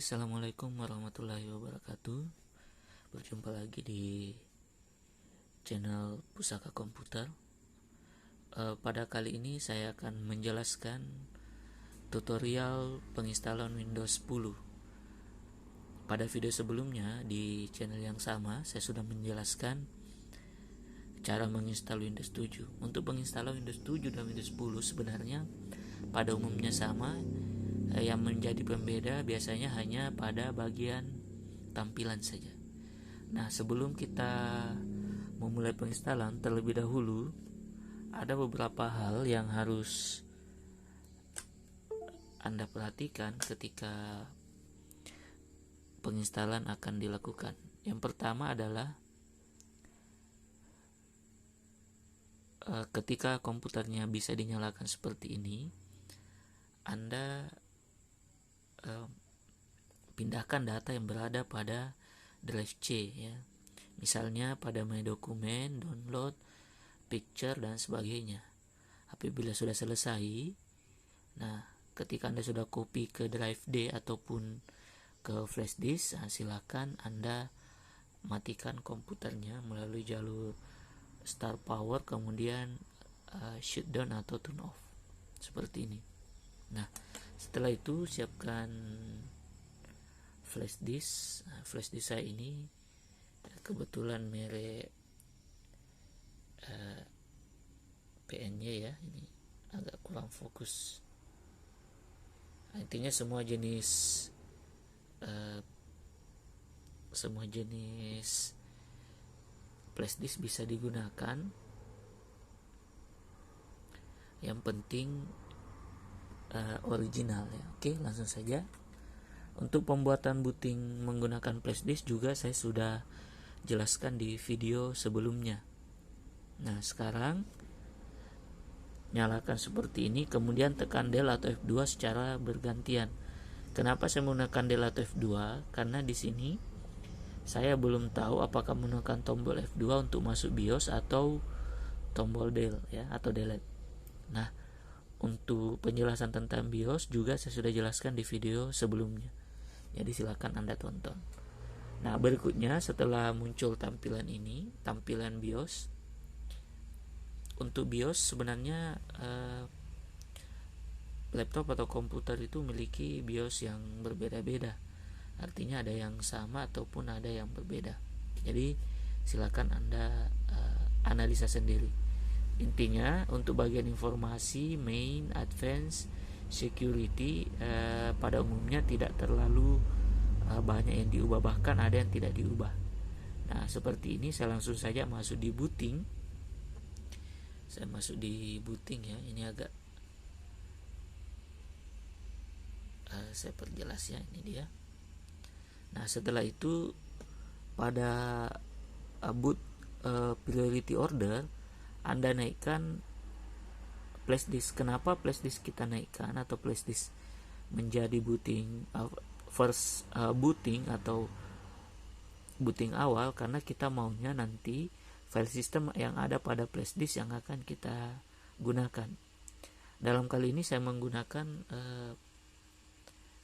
Assalamualaikum warahmatullahi wabarakatuh. Berjumpa lagi di channel Pusaka Komputer. Pada kali ini saya akan menjelaskan tutorial penginstalan Windows 10. Pada video sebelumnya di channel yang sama saya sudah menjelaskan cara menginstal Windows 7. Untuk menginstal Windows 7 dan Windows 10 sebenarnya pada umumnya sama. Yang menjadi pembeda biasanya hanya pada bagian tampilan saja. Nah, sebelum kita memulai penginstalan, terlebih dahulu ada beberapa hal yang harus Anda perhatikan ketika penginstalan akan dilakukan. Yang pertama adalah ketika komputernya bisa dinyalakan seperti ini, Anda pindahkan data yang berada pada drive C ya. Misalnya pada My Dokumen, Download, Picture dan sebagainya. Apabila sudah selesai, nah ketika Anda sudah copy ke drive D ataupun ke flash disk, silakan Anda matikan komputernya melalui jalur start power kemudian shutdown atau turn off seperti ini. Nah, setelah itu siapkan flash disk. Flash disk saya ini kebetulan merek PNY ya, ini agak kurang fokus. Intinya semua jenis flash disk bisa digunakan. Yang penting original ya. Oke, langsung saja. Untuk pembuatan booting menggunakan flash disk juga saya sudah jelaskan di video sebelumnya. Nah, sekarang nyalakan seperti ini, kemudian tekan Del atau F2 secara bergantian. Kenapa saya menggunakan Del atau F2? Karena di sini saya belum tahu apakah menggunakan tombol F2 untuk masuk BIOS atau tombol Del ya atau delete. Nah, untuk penjelasan tentang BIOS juga saya sudah jelaskan di video sebelumnya. Jadi silakan Anda tonton. Nah, berikutnya setelah muncul tampilan ini, tampilan BIOS. Untuk BIOS sebenarnya laptop atau komputer itu memiliki BIOS yang berbeda-beda. Artinya ada yang sama ataupun ada yang berbeda. Jadi silakan Anda analisa sendiri. Intinya untuk bagian informasi, main, advance, security pada umumnya tidak terlalu banyak yang diubah, bahkan ada yang tidak diubah. Nah, seperti ini saya langsung saja masuk di booting. Saya masuk di booting ya. Ini agak saya perjelas ya, ini dia. Nah, setelah itu pada boot priority order Anda naikkan flash disk. Kenapa flash disk kita naikkan atau flash disk menjadi booting first booting atau booting awal? Karena kita maunya nanti file system yang ada pada flash disk yang akan kita gunakan. Dalam kali ini saya menggunakan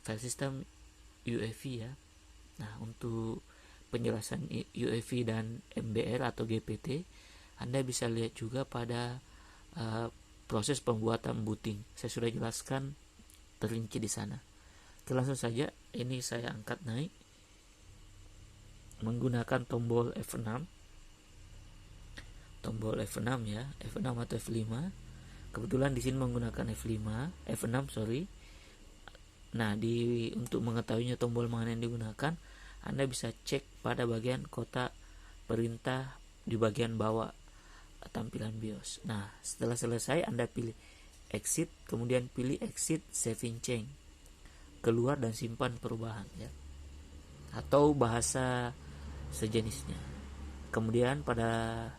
file system UEFI ya. Nah, untuk penjelasan UEFI dan MBR atau GPT Anda bisa lihat juga pada proses pembuatan booting. Saya sudah jelaskan terinci di sana. Oke, langsung saja. Ini saya angkat naik menggunakan tombol F6. Tombol F6 ya, F6 atau F5. Kebetulan di sini menggunakan F6 sorry. Nah, untuk mengetahuinya tombol mana yang digunakan, Anda bisa cek pada bagian kotak perintah di bagian bawah tampilan BIOS. Nah, setelah selesai Anda pilih exit, kemudian pilih exit saving change, keluar dan simpan perubahan ya, atau bahasa sejenisnya. Kemudian pada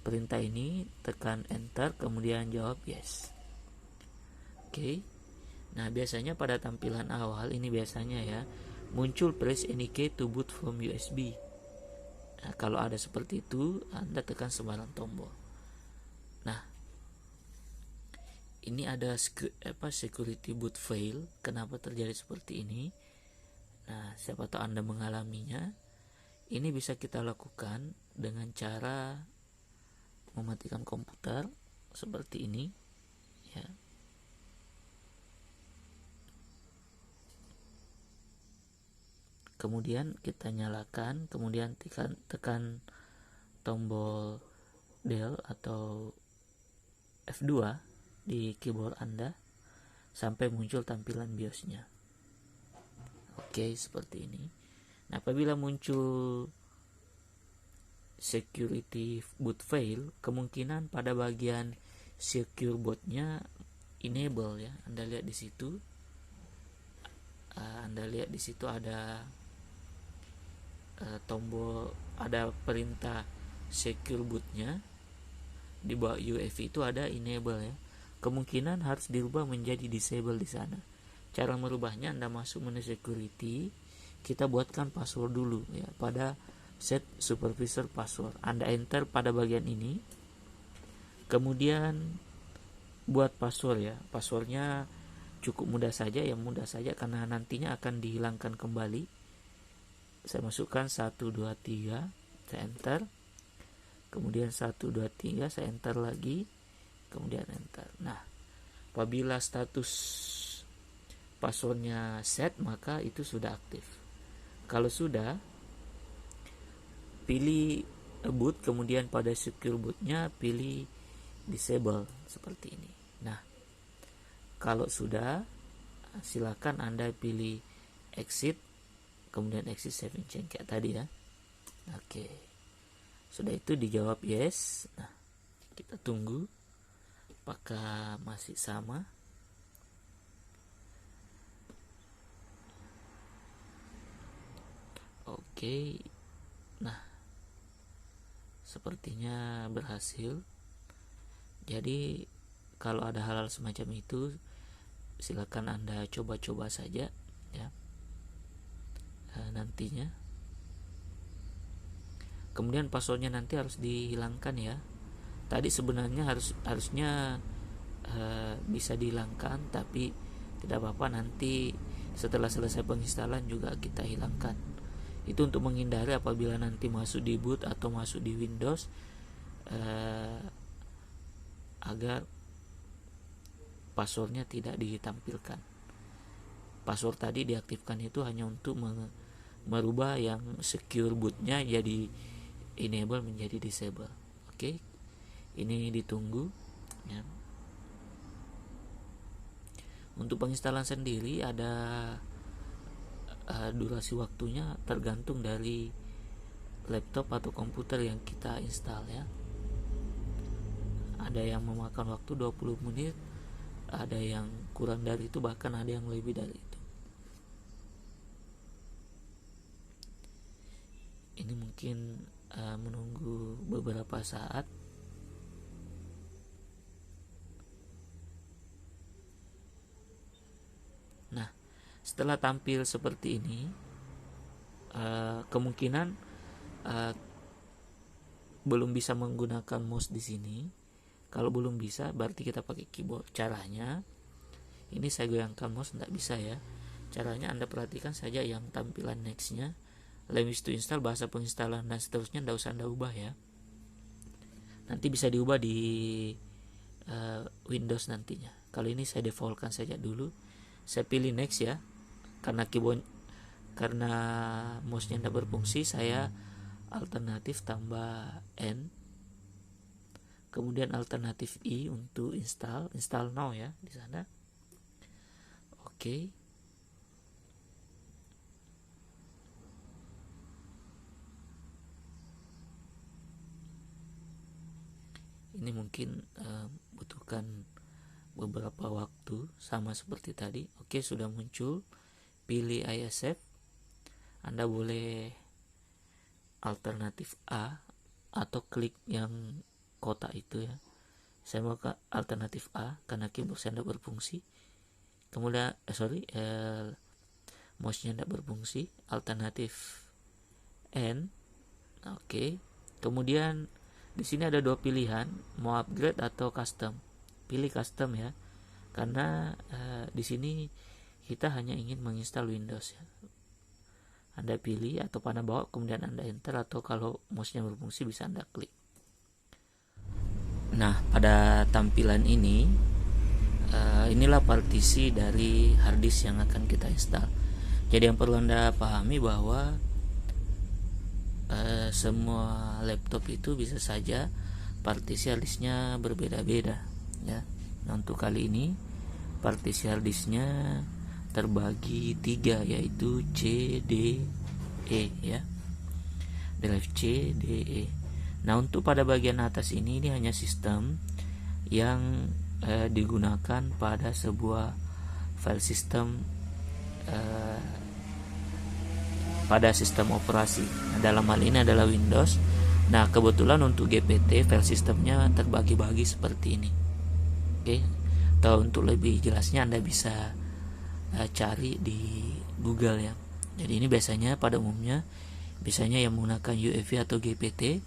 perintah ini tekan enter, kemudian jawab yes. Oke. Nah, biasanya pada tampilan awal ini biasanya ya muncul press any key to boot from USB. Nah, kalau ada seperti itu, Anda tekan sembarang tombol. Nah, ini ada security boot fail. Kenapa terjadi seperti ini? Nah, siapa tahu Anda mengalaminya. Ini bisa kita lakukan dengan cara mematikan komputer seperti ini, ya. Kemudian kita nyalakan, kemudian tekan tombol Del atau F2 di keyboard Anda sampai muncul tampilan BIOS-nya. Oke, seperti ini. Nah, apabila muncul security boot fail, kemungkinan pada bagian secure bootnya enable, ya. Anda lihat di situ. Ada tombol, ada perintah secure bootnya. Di bawah UEFI itu ada enable, ya. Kemungkinan harus dirubah menjadi disable di sana. Cara merubahnya, Anda masuk menu security, kita buatkan password dulu, ya, pada set supervisor password. Anda enter pada bagian ini, kemudian buat password, ya. Passwordnya cukup mudah saja, karena nantinya akan dihilangkan kembali. Saya masukkan 123, saya enter. Kemudian 123, saya enter lagi, kemudian enter. Nah, apabila status passwordnya set, maka itu sudah aktif. Kalau sudah, pilih boot, kemudian pada secure bootnya pilih disable seperti ini. Nah, kalau sudah, silakan Anda pilih exit, kemudian exit saving change kayak tadi, ya. Oke, sudah itu dijawab yes. Nah, kita tunggu apakah masih sama. Oke, nah, sepertinya berhasil. Jadi kalau ada hal-hal semacam itu, silakan Anda coba-coba saja, ya, nantinya. Kemudian passwordnya nanti harus dihilangkan, ya. Tadi sebenarnya harusnya bisa dihilangkan, tapi tidak apa-apa, nanti setelah selesai penginstalan juga kita hilangkan. Itu untuk menghindari apabila nanti masuk di boot atau masuk di Windows, agar passwordnya tidak ditampilkan. Password tadi diaktifkan itu hanya untuk merubah yang secure bootnya jadi enable menjadi disable. Oke, ini ditunggu, ya. Untuk penginstalan sendiri ada durasi waktunya tergantung dari laptop atau komputer yang kita install, ya. Ada yang memakan waktu 20 menit, ada yang kurang dari itu, bahkan ada yang lebih dari itu. Ini mungkin menunggu beberapa saat. Nah, setelah tampil seperti ini, kemungkinan belum bisa menggunakan mouse di sini. Kalau belum bisa, berarti kita pakai keyboard. Caranya, ini saya goyangkan mouse, tidak bisa, ya. Caranya Anda perhatikan saja yang tampilan nextnya, language to install, bahasa penginstalan dan seterusnya, tidak usah Anda ubah, ya. Nanti bisa diubah di Windows nantinya. Kalau ini saya defaultkan saja dulu. Saya pilih next, ya. Karena mouse-nya tidak berfungsi, saya alternatif tambah N, kemudian alternatif I untuk install now, ya, di sana. Oke. Ini mungkin butuhkan beberapa waktu, sama seperti tadi. Oke, sudah muncul. Pilih ISF. Anda boleh alternatif A atau klik yang kotak itu, ya. Saya mau ke alternatif A karena keyboard saya tidak berfungsi. Kemudian mouse-nya tidak berfungsi. Alternatif N. Oke. Kemudian di sini ada dua pilihan, mau upgrade atau custom. Pilih custom, ya, karena di sini kita hanya ingin menginstal Windows, ya. Anda pilih atau panah bawa, kemudian Anda enter, atau kalau mouse-nya berfungsi bisa Anda klik. Nah, pada tampilan ini inilah partisi dari harddisk yang akan kita install. Jadi yang perlu Anda pahami bahwa semua laptop itu bisa saja partisi harddisknya berbeda-beda ya. Nah, untuk kali ini partisi harddisknya terbagi 3, yaitu C, D, E ya. Drive C, D, E. Nah, untuk pada bagian atas ini hanya sistem yang digunakan pada sebuah file system pada sistem operasi. Nah, dalam hal ini adalah Windows. Nah, kebetulan untuk GPT file sistemnya terbagi-bagi seperti ini. Oke. Atau untuk lebih jelasnya Anda bisa cari di Google ya. Jadi ini biasanya pada umumnya yang menggunakan UEFI atau GPT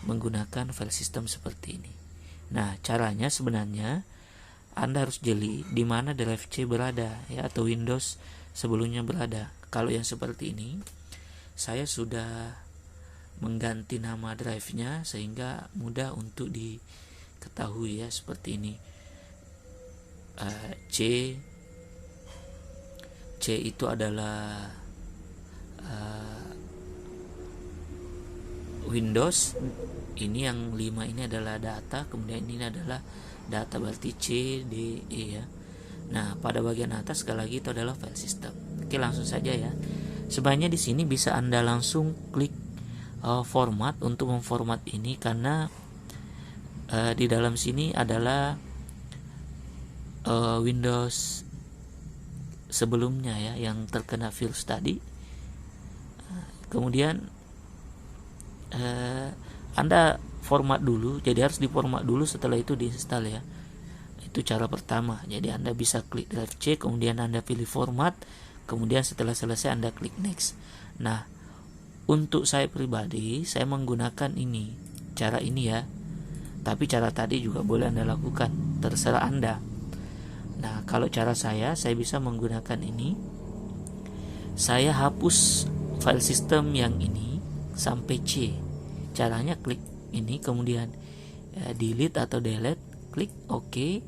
menggunakan file system seperti ini. Nah, caranya sebenarnya Anda harus jeli di mana drive C berada ya, atau Windows sebelumnya berada. Kalau yang seperti ini, saya sudah mengganti nama drive-nya sehingga mudah untuk diketahui ya, seperti ini. C itu adalah Windows, ini yang 5 ini adalah data, kemudian ini adalah data, berarti C, D, E ya. Nah, pada bagian atas sekali lagi itu adalah file system. Oke, langsung saja ya. Sebenarnya di sini bisa Anda langsung klik format untuk memformat ini, karena di dalam sini adalah Windows sebelumnya ya yang terkena virus tadi. Kemudian Anda format dulu, jadi harus diformat dulu, setelah itu diinstal ya. Itu cara pertama. Jadi Anda bisa klik drive C, kemudian Anda pilih format, kemudian setelah selesai Anda klik next. Nah, untuk saya pribadi saya menggunakan ini, cara ini ya. Tapi cara tadi juga boleh Anda lakukan, terserah Anda. Nah, kalau cara saya bisa menggunakan ini. Saya hapus file system yang ini sampai C. Caranya klik ini, kemudian delete atau delete, klik OK.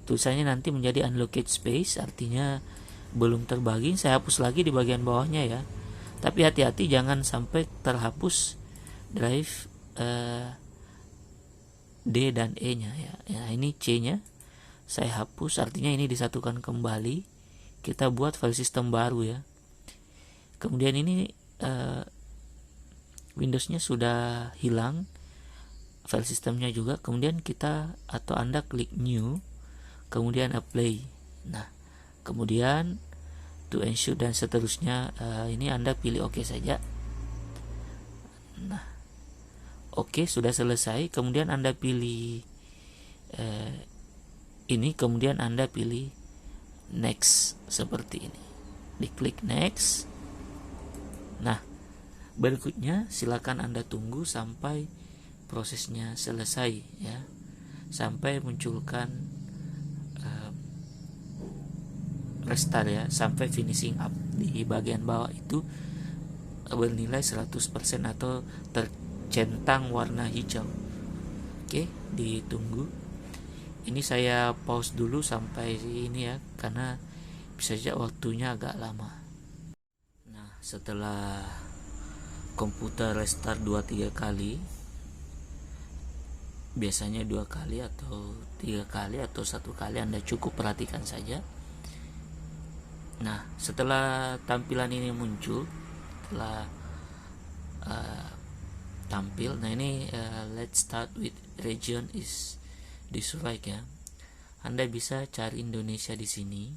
Tulisannya nanti menjadi unlocked space, artinya belum terbagi. Saya hapus lagi di bagian bawahnya ya. Tapi hati-hati jangan sampai terhapus drive D dan E nya ya. Ya, ini C nya saya hapus, artinya ini disatukan kembali. Kita buat file system baru ya. Kemudian ini Windowsnya sudah hilang, file systemnya juga. Kemudian kita atau Anda klik new, kemudian apply. Nah, kemudian to ensure dan seterusnya, ini Anda pilih OK saja. Nah, OK, sudah selesai. Kemudian Anda pilih ini, kemudian Anda pilih next seperti ini. Diklik next. Nah, berikutnya silakan Anda tunggu sampai prosesnya selesai ya, sampai munculkan restart ya, sampai finishing up di bagian bawah itu bernilai 100% atau tercentang warna hijau. Oke, ditunggu. Ini saya pause dulu sampai ini ya, karena bisa saja waktunya agak lama. Nah, setelah komputer restart 2-3 kali, biasanya 2 kali atau 3 kali atau 1 kali, Anda cukup perhatikan saja. Nah, setelah tampilan ini muncul, setelah tampil, nah ini let's start with region is this right ya. Anda bisa cari Indonesia di sini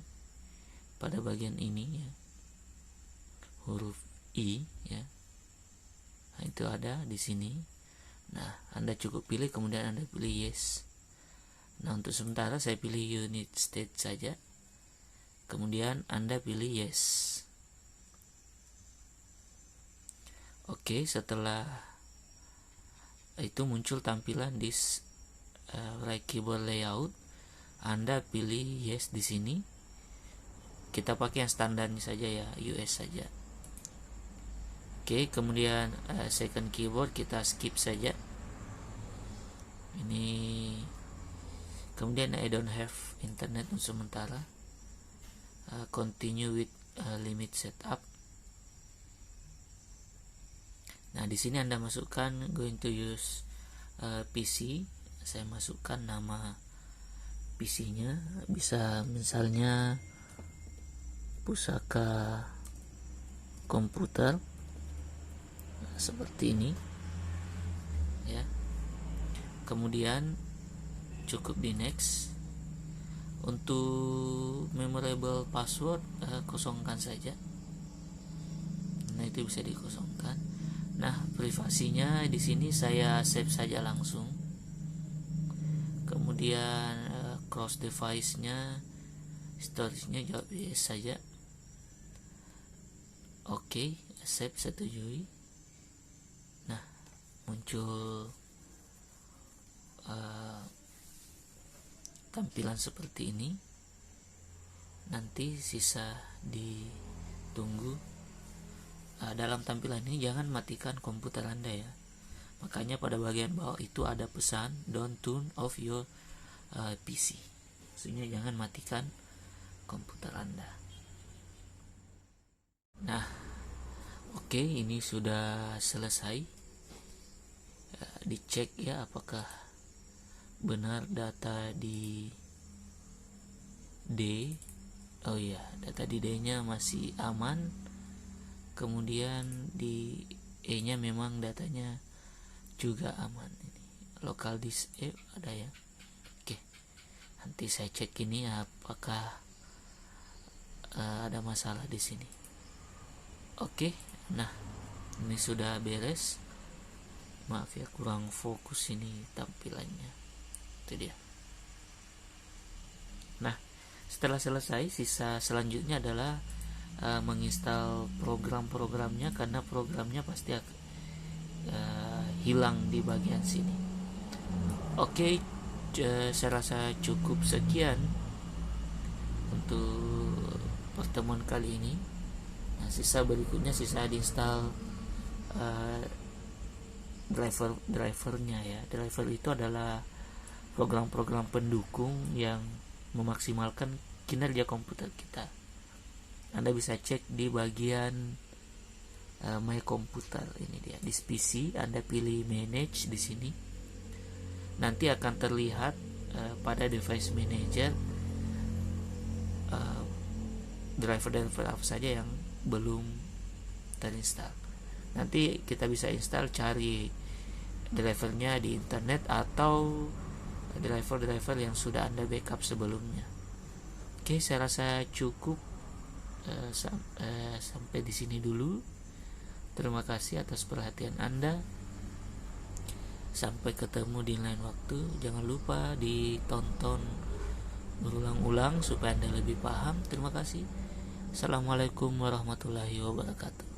pada bagian ini ya, huruf I ya. Nah, itu ada di sini. Nah, Anda cukup pilih, kemudian Anda pilih yes. Nah, untuk sementara saya pilih United States saja. Kemudian Anda pilih yes. Oke, setelah itu muncul tampilan this right keyboard layout. Anda pilih yes di sini. Kita pakai yang standarnya saja ya, US saja. Oke, kemudian second keyboard kita skip saja. Ini kemudian I don't have internet untuk sementara. Continue with limit setup. Nah, di sini Anda masukkan going to use PC. Saya masukkan nama PC-nya, bisa misalnya Pusaka Komputer seperti ini ya. Kemudian cukup di next. Untuk memorable password kosongkan saja. Nah, itu bisa dikosongkan. Nah, privasinya di sini saya save saja langsung. Kemudian cross device-nya, storage-nya jawab yes saja. Oke, save, setujui. Nah, muncul tampilan seperti ini. Nanti sisa ditunggu. Dalam tampilan ini jangan matikan komputer Anda ya. Makanya pada bagian bawah itu ada pesan don't turn off your PC. Maksudnya jangan matikan komputer Anda. Nah, oke, ini sudah selesai. Dicek ya apakah benar data di D. Oh iya, data di D-nya masih aman. Kemudian di E-nya memang datanya juga aman. Ini local disk ada ya. Oke, nanti saya cek ini apakah ada masalah di sini. Oke, nah ini sudah beres. Maaf ya kurang fokus ini tampilannya. Itu dia. Nah, setelah selesai, sisa selanjutnya adalah menginstal program-programnya, karena programnya pasti hilang di bagian sini. Oke, saya rasa cukup sekian untuk pertemuan kali ini. Nah, sisa berikutnya sisa diinstal drivernya ya. Driver itu adalah program-program pendukung yang memaksimalkan kinerja komputer kita. Anda bisa cek di bagian My Computer, ini dia di PC. Anda pilih Manage di sini. Nanti akan terlihat pada Device Manager driver-driver apa saja yang belum terinstall. Nanti kita bisa install, cari drivernya di internet atau driver-driver yang sudah Anda backup sebelumnya. Oke, saya rasa cukup. Sampai di sini dulu. Terima kasih atas perhatian Anda. Sampai ketemu di lain waktu. Jangan lupa ditonton berulang-ulang supaya Anda lebih paham. Terima kasih. Assalamualaikum warahmatullahi wabarakatuh.